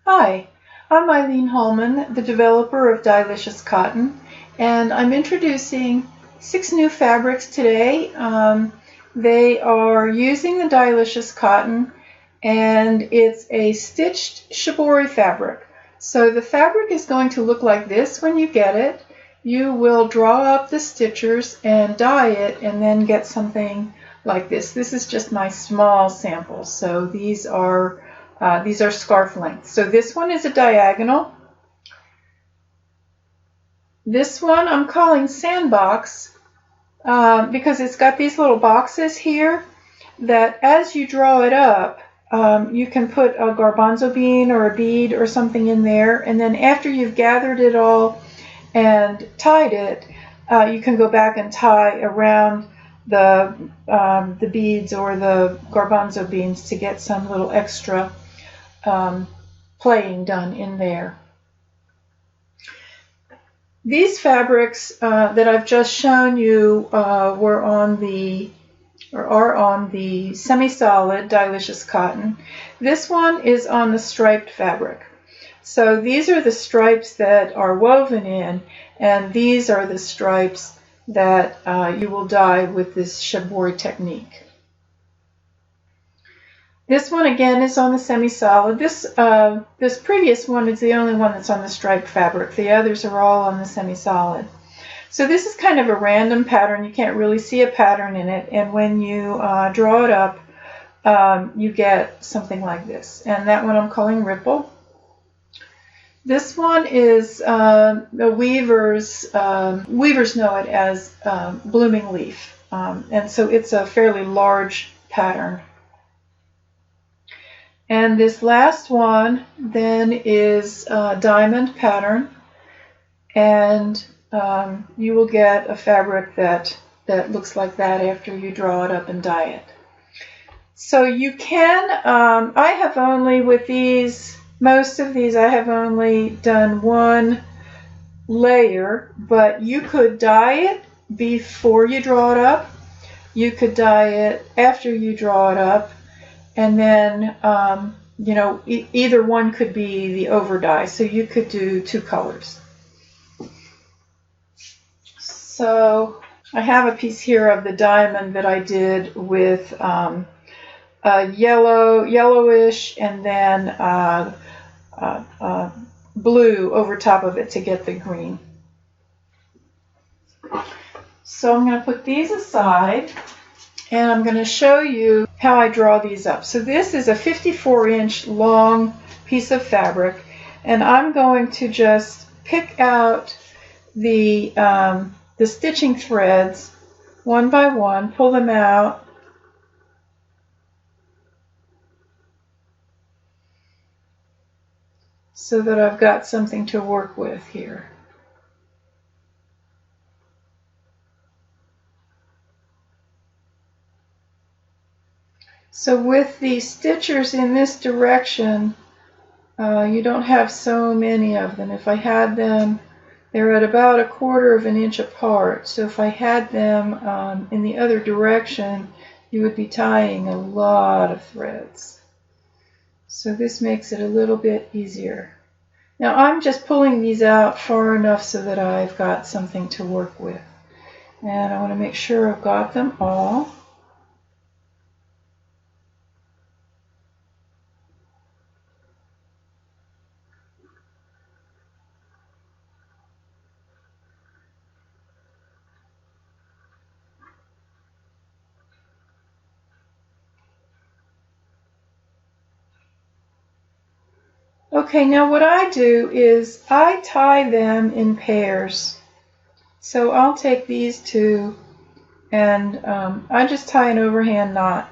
Hi, I'm Eileen Holman, the developer of Dye-Lishus cotton, and I'm introducing 6 new fabrics today. They are using the Dye-Lishus cotton, and it's a stitched shibori fabric. So the fabric is going to look like this when you get it. You will draw up the stitchers and dye it and then get something like this. This is just my small sample, so these are scarf length. So this one is a diagonal. This one I'm calling sandbox because it's got these little boxes here that as you draw it up, you can put a garbanzo bean or a bead or something in there, and then after you've gathered it all and tied it, you can go back and tie around the beads or the garbanzo beans to get some little extra playing done in there. These fabrics that I've just shown you are on the semi-solid Dye-Lishus cotton. This one is on the striped fabric. So these are the stripes that are woven in, and these are the stripes that you will dye with this shibori technique. This one again is on the semi-solid. This previous one is the only one that's on the striped fabric. The others are all on the semi-solid. So this is kind of a random pattern. You can't really see a pattern in it, and when you draw it up, you get something like this. And that one I'm calling Ripple. This one is the weavers know it as blooming leaf, and so it's a fairly large pattern. And this last one then is a diamond pattern, and you will get a fabric that looks like that after you draw it up and dye it. So you can, I have only with these, most of these I have only done one layer, but you could dye it before you draw it up. You could dye it after you draw it up. And then, you know, either one could be the over dye, so you could do 2 colors. So I have a piece here of the diamond that I did with a yellowish, and then blue over top of it to get the green. So I'm going to put these aside, and I'm going to show you how I draw these up. So this is a 54-inch long piece of fabric, and I'm going to just pick out the stitching threads one by one, pull them out, so that I've got something to work with here. So with the stitchers in this direction, you don't have so many of them. If I had them, they're at about 1/4 of an inch apart. So if I had them in the other direction, you would be tying a lot of threads. So this makes it a little bit easier. Now I'm just pulling these out far enough so that I've got something to work with. And I want to make sure I've got them all. Okay, now what I do is I tie them in pairs. So I'll take these 2 and I just tie an overhand knot